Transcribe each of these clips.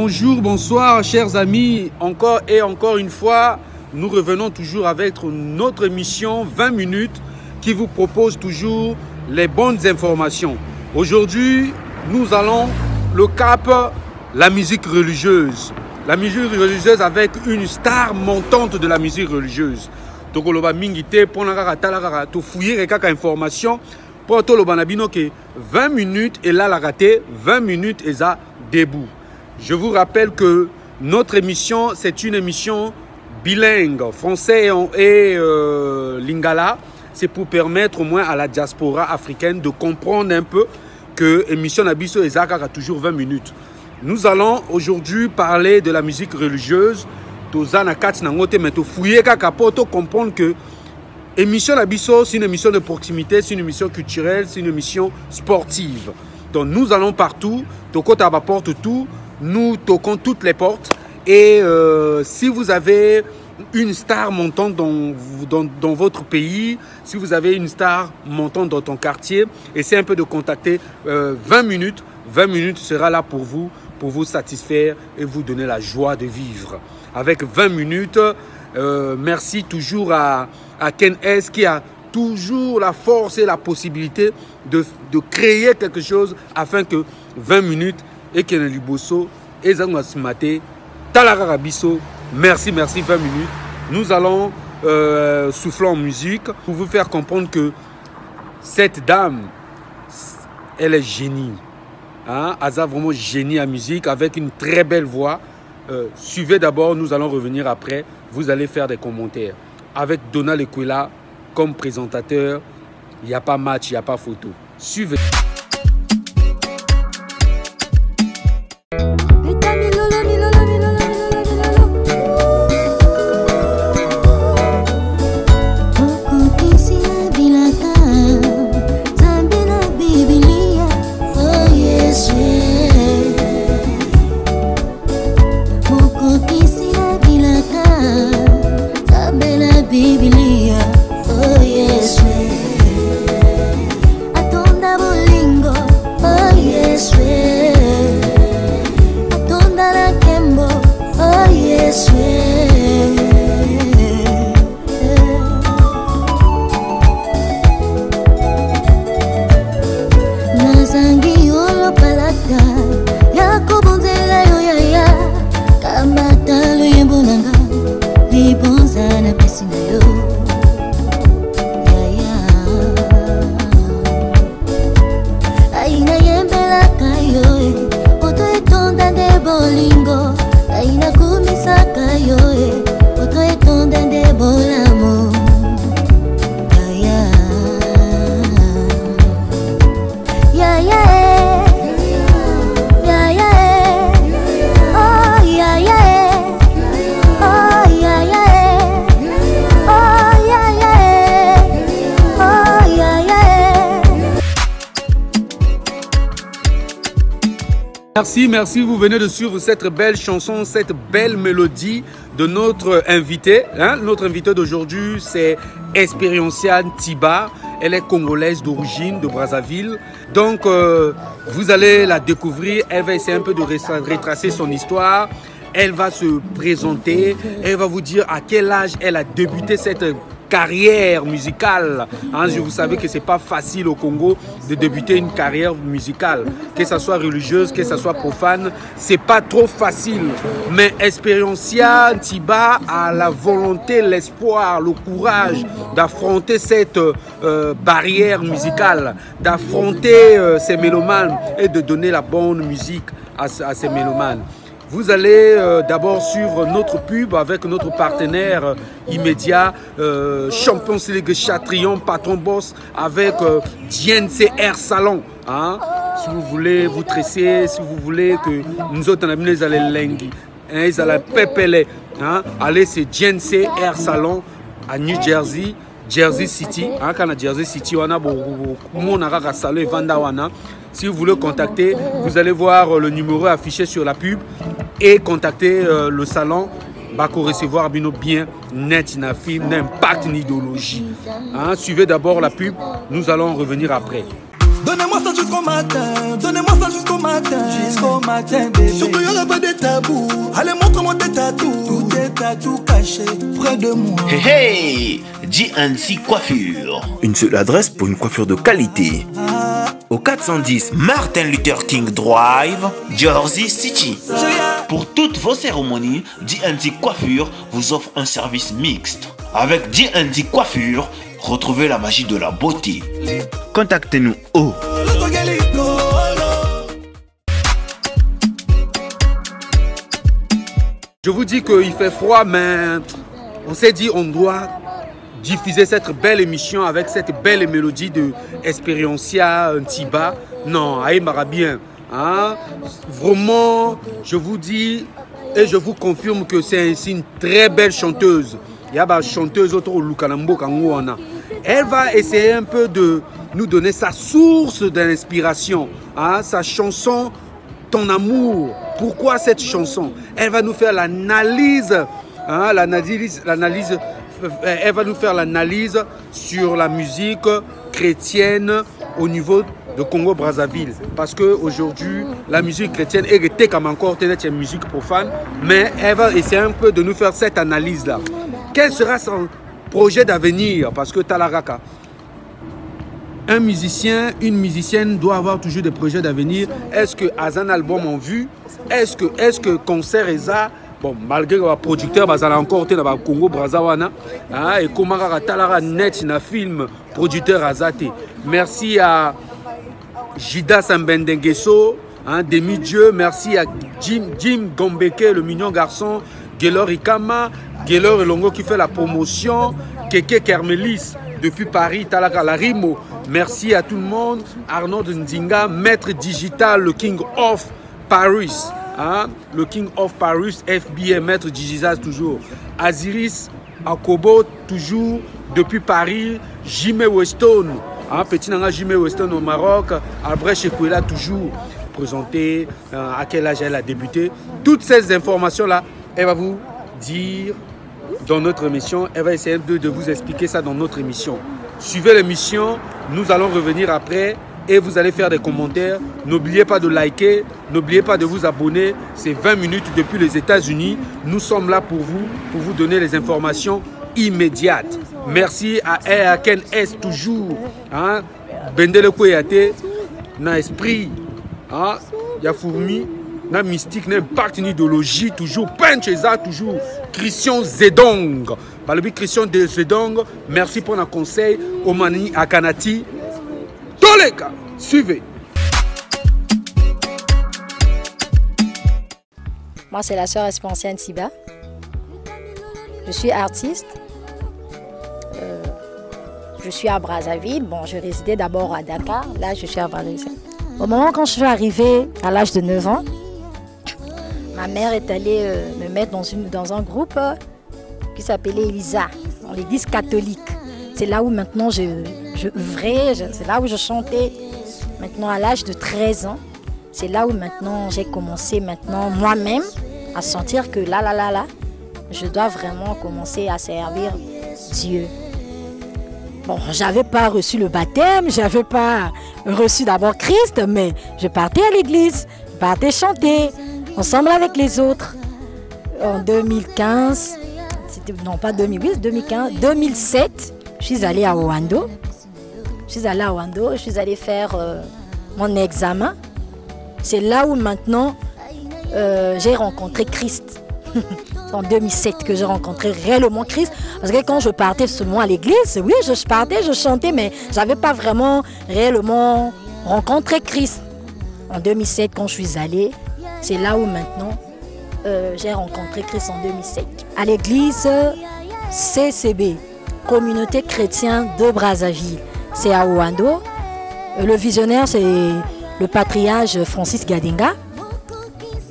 bonjour, bonsoir chers amis. Encore et encore une fois, nous revenons toujours avec notre émission 20 minutes qui vous propose toujours les bonnes informations. Aujourd'hui, nous allons le cap la musique religieuse. La musique religieuse avec une star montante de la musique religieuse. Donc, on va mingiter pour tout fouiller quelques informations pour tout le banabino que 20 minutes et là la raté 20 minutes et ça debout. Je vous rappelle que notre émission c'est une émission bilingue français et lingala. C'est pour permettre au moins à la diaspora africaine de comprendre un peu que l'émission Nabiso et Zaka a toujours 20 minutes. Nous allons aujourd'hui parler de la musique religieuse. Tozana kat nangote mais to fouiller kaka pour comprendre que émission Nabiso c'est une émission de proximité, c'est une émission culturelle, c'est une émission sportive. Donc nous allons partout, toko taba porte tout, nous toquons toutes les portes et si vous avez une star montante dans votre pays, si vous avez une star montante dans ton quartier, essayez un peu de contacter 20 minutes. 20 minutes sera là pour vous satisfaire et vous donner la joie de vivre. Avec 20 minutes, merci toujours à Ken S qui a toujours la force et la possibilité de créer quelque chose afin que 20 minutes et Ken Liboso et Zangwasimate, Talararabiso, merci 20 minutes. Nous allons souffler en musique pour vous faire comprendre que cette dame, elle est génie. Hein? Aza vraiment génie en musique avec une très belle voix. Suivez d'abord, nous allons revenir après. Vous allez faire des commentaires. Avec Donald Ekwela comme présentateur, il n'y a pas match, il n'y a pas photo. Suivez. Merci, vous venez de suivre cette belle chanson, cette belle mélodie de notre invité. Hein? Notre invité d'aujourd'hui, c'est Experientiane Tiba. Elle est congolaise d'origine, de Brazzaville. Donc, vous allez la découvrir. Elle va essayer un peu de retracer son histoire. Elle va se présenter. Elle va vous dire à quel âge elle a débuté cette carrière musicale. Hein, vous savez que c'est pas facile au Congo de débuter une carrière musicale, que ça soit religieuse, que ça soit profane, c'est pas trop facile. Mais Experientiane Tiba a la volonté, l'espoir, le courage d'affronter cette barrière musicale, d'affronter ces mélomanes et de donner la bonne musique à ces mélomanes. Vous allez d'abord suivre notre pub avec notre partenaire immédiat, Champions League Chatrion, Patron Boss, avec GNC Air Salon. Hein? Si vous voulez vous tresser, si vous voulez que nous autres, nous allons lengi, ils allons pépele. Allez, c'est GNC Air Salon à New Jersey. Jersey City, hein, quand à Jersey City, on a si vous voulez contacter, vous allez voir le numéro affiché sur la pub et contacter le salon. Bako recevoir bien net na film, n'impact ni idéologie. Hein, suivez d'abord la pub, nous allons revenir après. Donnez-moi ça jusqu'au matin, donnez-moi ça jusqu'au matin. Jusqu'au matin, bébé. Surtout y'aura pas de tabou. Allez, montre-moi tes tatous. Tous tes tatous cachés près de moi. Hey, hey, GNC Coiffure. Une seule adresse pour une coiffure de qualité. Au 410 Martin Luther King Drive, Jersey City. Pour toutes vos cérémonies, GNC Coiffure vous offre un service mixte. Avec GNC Coiffure, retrouvez la magie de la beauté. Contactez-nous au Je vous dis qu'il fait froid, mais on s'est dit on doit diffuser cette belle émission avec cette belle mélodie de Expériencia Ntiba. Non, Aïmara bien. Hein? Vraiment, je vous dis et je vous confirme que c'est une très belle chanteuse. Il y a une chanteuse autour de Lukanambo Kangouana. Elle va essayer un peu de nous donner sa source d'inspiration, hein? Sa chanson Ton amour. Pourquoi cette chanson? Elle va nous faire l'analyse, hein? Elle va nous faire l'analyse sur la musique chrétienne au niveau de Congo-Brazzaville. Parce qu'aujourd'hui, la musique chrétienne est comme encore une musique profane, mais elle va essayer un peu de nous faire cette analyse-là. Quel sera son projet d'avenir? Parce que Talaraka, un musicien, une musicienne doit avoir toujours des projets d'avenir. Est-ce que un album en vue? Est-ce que concert est ça? Bon, malgré le producteur, il y a encore au Congo Brazzaville, et comment Talara net na film producteur Azate. Merci à Jida Sambendengeso, demi-dieu. Merci à Jim Gombeke, le mignon garçon. Gelor Ikama, Gelor Elongo qui fait la promotion. Keke Kermelis depuis Paris, Talaka Larimo. Merci à tout le monde. Arnaud Ndinga, maître digital, le King of Paris. Le King of Paris, FBM, maître digital toujours. Aziris Akobo, toujours depuis Paris. Jimé Weston, petit nanga Jimé Weston au Maroc. Albrecht Chekwela, toujours présenté. À quel âge elle a débuté. Toutes ces informations-là, elle va vous dire dans notre émission. Elle va essayer de vous expliquer ça dans notre émission. Suivez l'émission, nous allons revenir après et vous allez faire des commentaires. N'oubliez pas de liker, n'oubliez pas de vous abonner. C'est 20 minutes depuis les États-Unis. Nous sommes là pour vous donner les informations immédiates. Merci à Ken S toujours. Bendele Koyate, na esprit, ya fourmi. Na mystique, na impact, une idéologie, toujours Pencheza, toujours Christian Zedong. Par le but Christian Zedong, merci pour un conseil. Omani Akanati. Toleka, suivez. Moi, c'est la sœur Expériencia Ntiba. Je suis artiste. Je suis à Brazzaville. Bon, je résidais d'abord à Dakar. Là, je suis à Brazzaville. Au moment quand je suis arrivée à l'âge de 9 ans, ma mère est allée me mettre dans un groupe qui s'appelait Elisa, dans l'église catholique. C'est là où maintenant je œuvrais, c'est là où je chantais. Maintenant à l'âge de 13 ans, c'est là où maintenant j'ai commencé maintenant moi-même à sentir que là, je dois vraiment commencer à servir Dieu. Bon, j'avais pas reçu le baptême, j'avais pas reçu d'abord Christ, mais je partais à l'église, je partais chanter ensemble avec les autres. En 2015, non pas 2008, 2015, 2007, je suis allée à Ouando. Je suis allée faire mon examen. C'est là où maintenant j'ai rencontré Christ. C'est en 2007 que j'ai rencontré réellement Christ. Parce que quand je partais seulement à l'église, oui, je partais, je chantais, mais je n'avais pas vraiment réellement rencontré Christ. En 2007, quand je suis allée, c'est là où maintenant j'ai rencontré Christ en 2007. À l'église CCB, Communauté chrétienne de Brazzaville. C'est à Ouando. Le visionnaire, c'est le patriarche Francis Gadenga.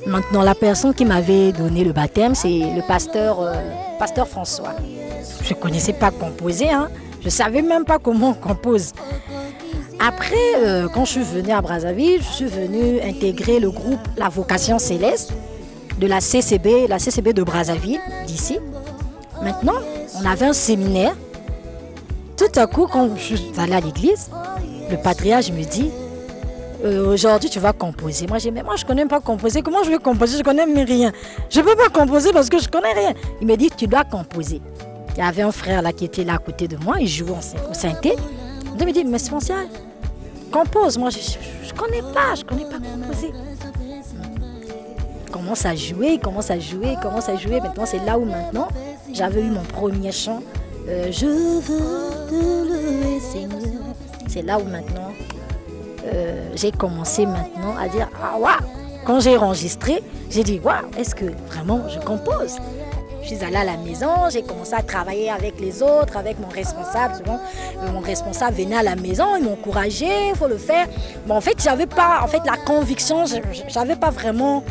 Maintenant, la personne qui m'avait donné le baptême, c'est le pasteur François. Je ne connaissais pas composer, je ne savais même pas comment on compose. Après, quand je suis venue à Brazzaville, je suis venue intégrer le groupe La Vocation Céleste de la CCB de Brazzaville, d'ici. Maintenant, on avait un séminaire. Tout à coup, quand je suis allée à l'église, le patriarche me dit, aujourd'hui tu vas composer. Moi j'ai dit, mais moi je connais pas composer. Comment je vais composer? Je connais même rien. Je peux pas composer parce que je connais rien. Il me dit, tu dois composer. Il y avait un frère là qui était là à côté de moi, il jouait au synthé. Il me dit, mais Sponcia, compose. Moi je connais pas composer. Il commence à jouer. Maintenant c'est là où maintenant j'avais eu mon premier chant. Je veux te louer Seigneur. C'est là où maintenant j'ai commencé maintenant à dire, ah waouh. Quand j'ai enregistré, j'ai dit, waouh, est-ce que vraiment je compose? Je suis allée à la maison, j'ai commencé à travailler avec les autres, avec mon responsable. Souvent, mon responsable venait à la maison, il m'encourageait, il faut le faire. Mais en fait, j'avais pas la conviction, j'avais pas vraiment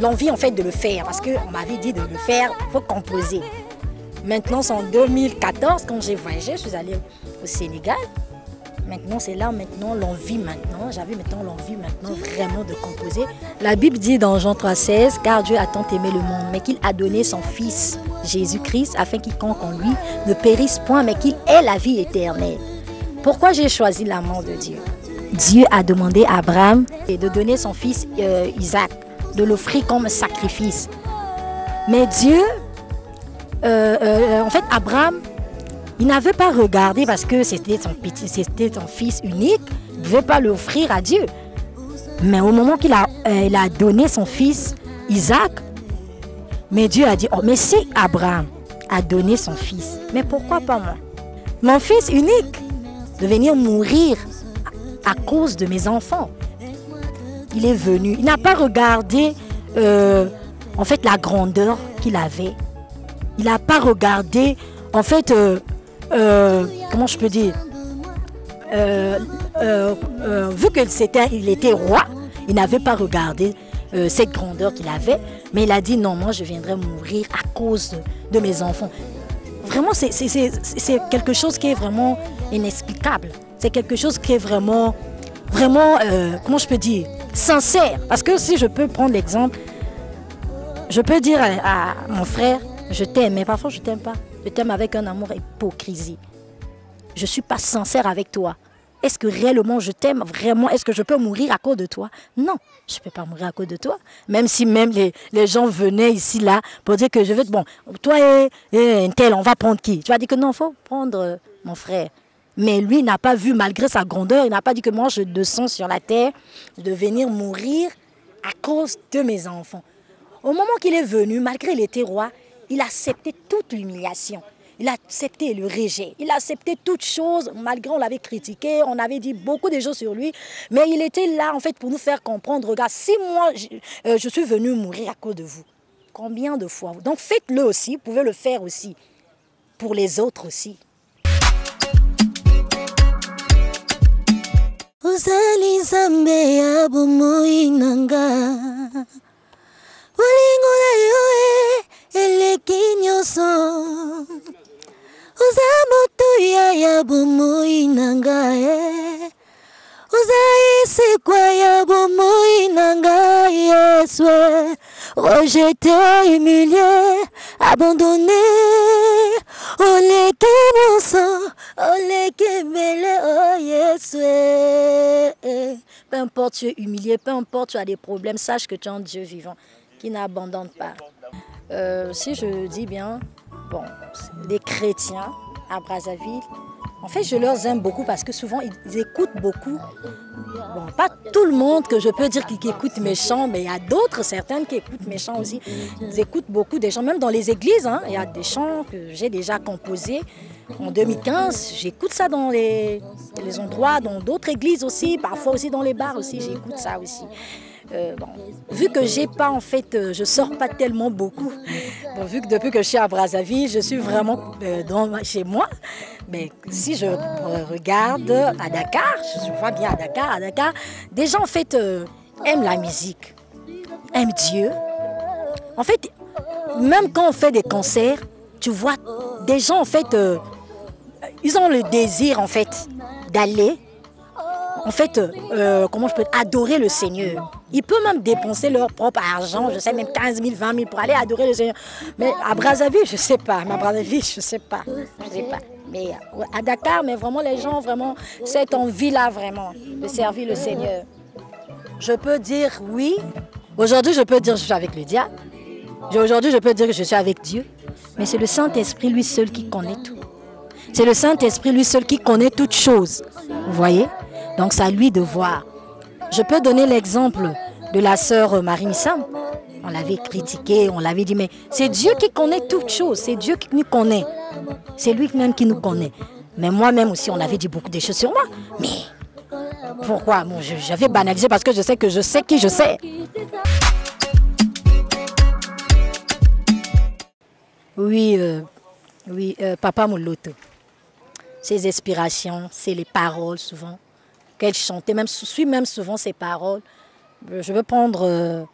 l'envie en fait de le faire parce qu'on m'avait dit de le faire, il faut composer. Maintenant, c'est en 2014, quand j'ai voyagé, je suis allée au Sénégal. Maintenant, c'est là l'envie maintenant. J'avais maintenant l'envie maintenant vraiment de composer. La Bible dit dans Jean 3,16, car Dieu a tant aimé le monde, mais qu'il a donné son Fils, Jésus-Christ, afin quiconque en lui ne périsse point, mais qu'il ait la vie éternelle. Pourquoi j'ai choisi l'amour de Dieu? Dieu a demandé à Abraham de donner son fils Isaac, de l'offrir comme sacrifice. Mais Dieu, en fait, Abraham, il n'avait pas regardé parce que c'était son fils unique, il ne devait pas l'offrir à Dieu. Mais au moment qu'il a donné son fils Isaac, mais Dieu a dit, oh, mais si Abraham a donné son fils, mais pourquoi pas moi? Mon fils unique, de venir mourir à cause de mes enfants. Il est venu, il n'a pas regardé en fait la grandeur qu'il avait. Il n'a pas regardé en fait... comment je peux dire, vu qu'il était roi, il n'avait pas regardé cette grandeur qu'il avait, mais il a dit non, moi je viendrai mourir à cause de mes enfants. Vraiment, c'est quelque chose qui est vraiment inexplicable. C'est quelque chose qui est vraiment, comment je peux dire, sincère. Parce que si je peux prendre l'exemple, je peux dire à mon frère, je t'aime, mais parfois je t'aime pas. Je t'aime avec un amour hypocrisie. Je ne suis pas sincère avec toi. Est-ce que réellement je t'aime vraiment? Est-ce que je peux mourir à cause de toi? Non, je ne peux pas mourir à cause de toi. Même si les gens venaient ici, là, pour dire que je veux... Bon, toi et un tel, on va prendre qui? Tu vas dire que non, il faut prendre mon frère. Mais lui, il n'a pas vu, malgré sa grandeur, il n'a pas dit que moi, je descends sur la terre, de venir mourir à cause de mes enfants. Au moment qu'il est venu, malgré il était roi, il a accepté toute l'humiliation. Il a accepté le rejet. Il a accepté toutes choses, malgré on l'avait critiqué, on avait dit beaucoup de choses sur lui. Mais il était là, en fait, pour nous faire comprendre, regarde, si moi, je suis venu mourir à cause de vous, combien de fois? Donc faites-le aussi, vous pouvez le faire aussi, pour les autres aussi. Elekinyoso Uzamutuya ya bomoi nangae Uzaïsikwa ya bomoi nangae Yeswe rejeté, humilié, abandonné Olekinyoso Olekimele oh Yeswe. Peu importe tu es humilié, peu importe tu as des problèmes, sache que tu es un Dieu vivant qui n'abandonne pas. Si je dis bien, bon, les chrétiens à Brazzaville, en fait, je leur aime beaucoup parce que souvent, ils écoutent beaucoup. Bon, pas tout le monde que je peux dire qui écoute mes chants, mais il y a d'autres, certaines qui écoutent mes chants aussi. Ils écoutent beaucoup des chants, même dans les églises. Hein, il y a des chants que j'ai déjà composés en 2015. J'écoute ça dans les endroits, dans d'autres églises aussi, parfois aussi dans les bars aussi, j'écoute ça aussi. Bon, vu que j'ai pas en fait, je sors pas tellement beaucoup. Bon, vu que depuis que je suis à Brazzaville, je suis vraiment chez moi. Mais si je regarde à Dakar, je vois bien à Dakar, des gens en fait aiment la musique, aiment Dieu. En fait, même quand on fait des concerts, tu vois des gens en fait, ils ont le désir en fait d'aller. En fait, comment je peux adorer le Seigneur. Ils peuvent même dépenser leur propre argent, je sais même 15 000, 20 000 pour aller adorer le Seigneur. Mais à Brazzaville, je ne sais pas. Mais à Brazzaville, je ne sais pas. Mais à Dakar, mais vraiment les gens, vraiment, cette envie-là, vraiment, de servir le Seigneur. je peux dire oui. Aujourd'hui, je peux dire que je suis avec le diable. Aujourd'hui, je peux dire que je suis avec Dieu. Mais c'est le Saint-Esprit, lui seul, qui connaît tout. C'est le Saint-Esprit, lui seul, qui connaît toutes choses. Vous voyez? Donc, c'est à lui de voir. Je peux donner l'exemple de la sœur Marie Missam. On l'avait critiquée, on l'avait dit, mais c'est Dieu qui connaît toutes choses. C'est Dieu qui nous connaît. C'est lui-même qui nous connaît. Mais moi-même aussi, on avait dit beaucoup de choses sur moi. Mais pourquoi? Bon, j'avais banalisé parce que je sais qui je sais. Oui, Papa Mouloto. Ses inspirations, c'est les paroles souvent qu'elle chantait. Je suis même souvent ses paroles. Je veux prendre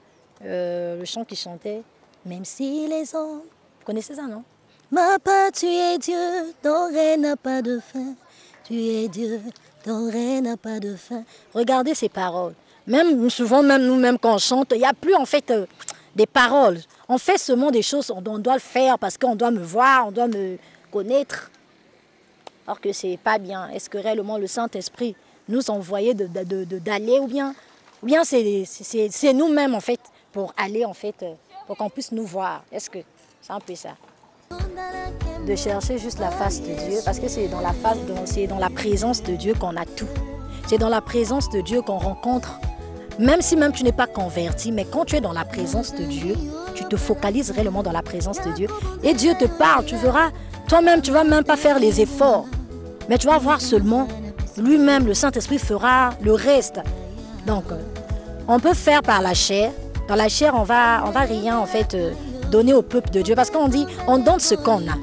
le chant qu'il chantait. Même si les hommes... Vous connaissez ça, non? Papa, tu es Dieu, ton règne n'a pas de fin. Tu es Dieu, ton règne n'a pas de fin. Regardez ces paroles. Même souvent, même nous-mêmes quand on chante, il n'y a plus en fait des paroles. On fait seulement des choses, on doit le faire parce qu'on doit me voir, on doit me connaître. Alors que ce n'est pas bien. Est-ce que réellement le Saint-Esprit nous envoyait d'aller ou bien c'est nous-mêmes en fait pour aller en fait, pour qu'on puisse nous voir. Est-ce que c'est un peu ça? De chercher juste la face de Dieu, parce que c'est dans la présence de Dieu qu'on a tout. C'est dans la présence de Dieu qu'on rencontre, même si tu n'es pas converti, mais quand tu es dans la présence de Dieu, tu te focalises réellement dans la présence de Dieu. Et Dieu te parle, tu verras, toi-même tu ne vas même pas faire les efforts, mais tu vas voir seulement, lui-même, le Saint-Esprit fera le reste. Donc, on peut faire par la chair. Dans la chair, on va rien en fait donner au peuple de Dieu, parce qu'on dit, on donne ce qu'on a.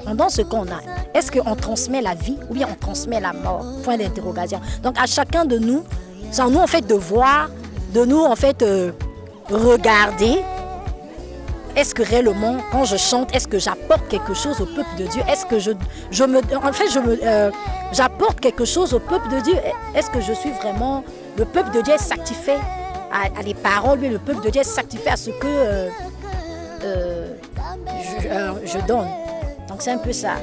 On donne ce qu'on a. Est-ce qu'on transmet la vie ou bien on transmet la mort? Point d'interrogation. Donc à chacun de nous, c'est à nous en fait de voir, de nous en fait regarder. Est-ce que réellement, quand je chante, est-ce que j'apporte quelque chose au peuple de Dieu? Est-ce que j'apporte quelque chose au peuple de Dieu? Est-ce que je suis vraiment... Le peuple de Dieu est sanctifié à les paroles, mais le peuple de Dieu est sanctifié à ce que je donne. Donc c'est un peu ça.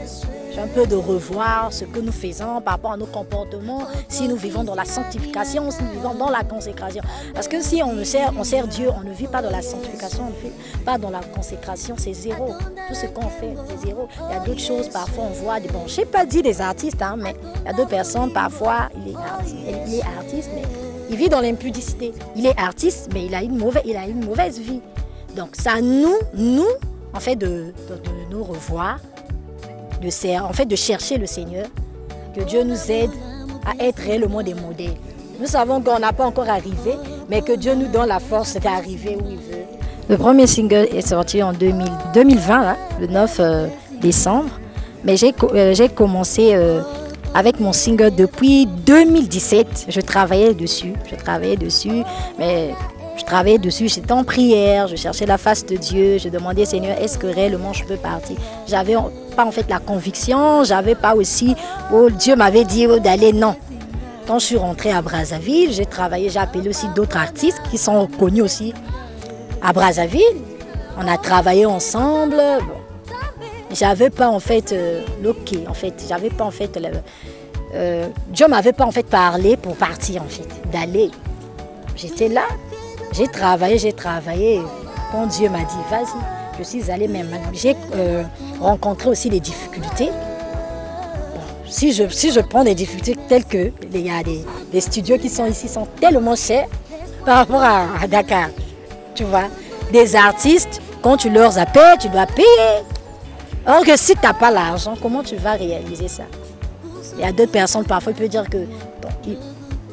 C'est un peu de revoir ce que nous faisons par rapport à nos comportements, si nous vivons dans la sanctification, si nous vivons dans la consécration. Parce que si on sert Dieu, on ne vit pas dans la sanctification, on ne vit pas dans la consécration, c'est zéro. Tout ce qu'on fait, c'est zéro. Il y a d'autres choses, parfois on voit, je n'ai pas dit des artistes, hein, mais il y a d'autres personnes, parfois il est artiste, mais il vit dans l'impudicité. Il est artiste, mais il a une mauvaise vie. Donc c'est à nous, en fait, de nous revoir, de chercher le Seigneur, que Dieu nous aide à être réellement des modèles. Nous savons qu'on n'a pas encore arrivé, mais que Dieu nous donne la force d'arriver où il veut. Le premier single est sorti en 2020, hein, le 9 décembre, mais j'ai commencé avec mon single depuis 2017. Je travaillais dessus, mais... Je travaillais dessus, j'étais en prière, je cherchais la face de Dieu, je demandais Seigneur, est-ce que réellement je peux partir? J'avais pas en fait la conviction, j'avais pas aussi, Dieu m'avait dit d'aller, non. Quand je suis rentrée à Brazzaville, j'ai appelé aussi d'autres artistes qui sont connus aussi à Brazzaville. On a travaillé ensemble. Bon. J'avais pas en fait j'avais pas en fait, Dieu m'avait pas en fait parlé pour partir en fait, d'aller. J'étais là. J'ai travaillé. Quand Dieu m'a dit, vas-y, je suis allée même. J'ai rencontré aussi des difficultés. Bon, si je prends des difficultés telles que, il y a des studios qui sont ici, sont tellement chers par rapport à Dakar. Tu vois, des artistes, quand tu leur appelles, tu dois payer. Or que si tu n'as pas l'argent, comment tu vas réaliser ça? Il y a d'autres personnes, parfois, ils peuvent dire que...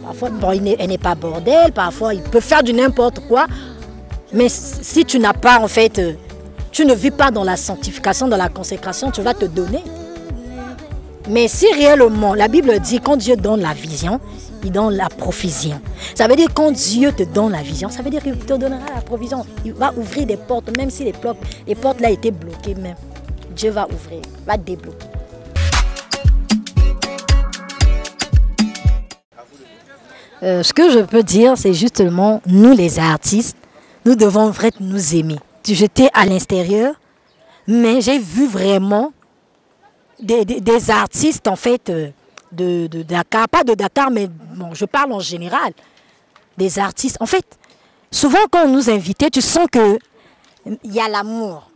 Parfois, elle n'est pas bordel, parfois, il peut faire du n'importe quoi. Mais si tu n'as pas, en fait, tu ne vis pas dans la sanctification, dans la consécration, tu vas te donner. Mais si réellement, la Bible dit, quand Dieu donne la vision, il donne la provision. Ça veut dire quand Dieu te donne la vision, ça veut dire qu'il te donnera la provision. Il va ouvrir des portes, même si les portes là étaient bloquées même. Dieu va ouvrir, va débloquer. Ce que je peux dire, c'est justement, nous les artistes, nous devons vraiment nous aimer. J'étais à l'extérieur, mais j'ai vu vraiment des artistes en fait de Dakar, pas de Dakar, mais bon, je parle en général. des artistes. En fait, souvent quand on nous invitait, tu sens qu'il y a l'amour.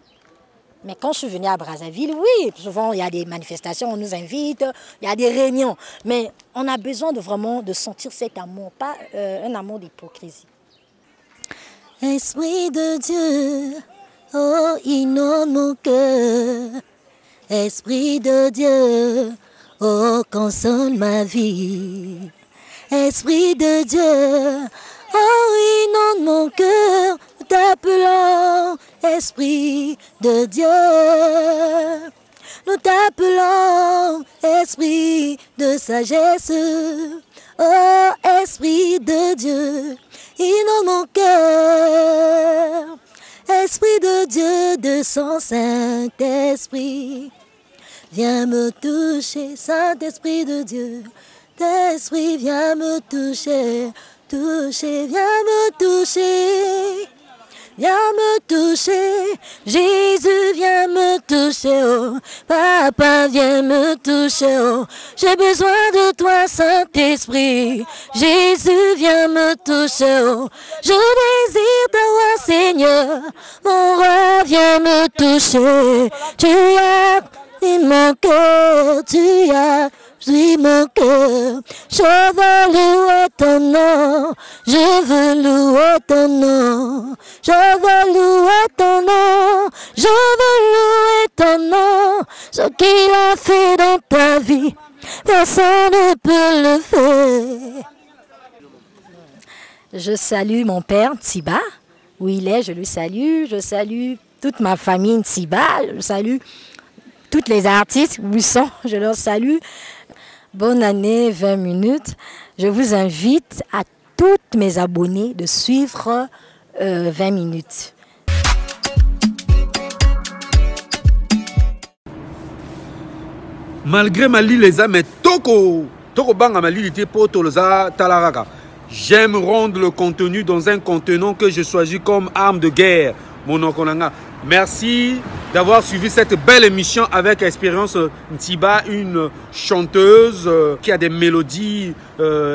Mais quand je suis venue à Brazzaville, oui, souvent il y a des manifestations, on nous invite, il y a des réunions. Mais on a besoin de vraiment de sentir cet amour, pas un amour d'hypocrisie. Esprit de Dieu, oh, inonde mon cœur. Esprit de Dieu, oh, console ma vie. Esprit de Dieu, oh, inonde mon cœur. T'appelons, Esprit de Dieu. Nous t'appelons, Esprit de sagesse. Oh, Esprit de Dieu, inonde mon cœur. Esprit de Dieu, de son Saint-Esprit, viens me toucher, Saint-Esprit de Dieu. Esprit, viens me toucher, toucher, viens me toucher. Viens me toucher, Jésus viens me toucher, oh, Papa viens me toucher, oh, j'ai besoin de toi Saint-Esprit, Jésus viens me toucher, oh, je désire te voir Seigneur, mon roi viens me toucher, tu as in mon cœur, tu as pris mon cœur, je veux louer ton nom, je veux louer ton nom, je veux louer ton nom, je veux louer ton nom, ce qu'il a fait dans ta vie, personne ne peut le faire. Je salue mon père Tsiba, où il est, je lui salue, je salue toute ma famille Tsiba, je salue toutes les artistes où ils sont, je leur salue. Bonne année 20 minutes. Je vous invite à toutes mes abonnés de suivre 20 minutes. Malgré Mali les amis, Toko banga Mali était pour Tolosa Talaraka. J'aime rendre le contenu dans un contenant que je choisis comme arme de guerre. Mon Okonanga. Merci d'avoir suivi cette belle émission avec Expérience Ntiba, une chanteuse qui a des mélodies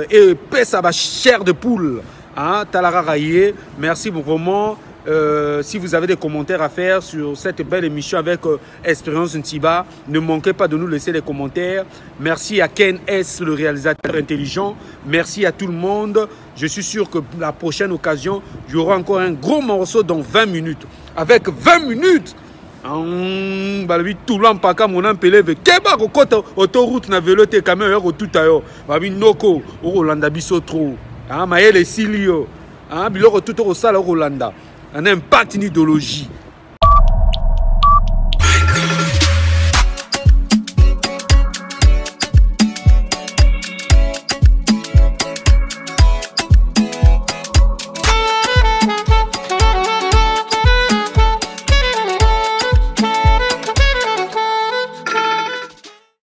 et pèse à ma chair de poule. Hein, Talara Raye, merci vraiment. Si vous avez des commentaires à faire sur cette belle émission avec Expérience Ntiba, ne manquez pas de nous laisser les commentaires. Merci à Ken S, le réalisateur intelligent. Merci à tout le monde. Je suis sûr que la prochaine occasion, il y aura encore un gros morceau dans 20 minutes. Avec 20 minutes, tout l'empaka mon empeleve keba kokota autoroute na vélo te camion yo tout ayo babi noko o Rolanda biso trop ah mayele silio ah biloko tout au sala Rolanda un impact une idéologie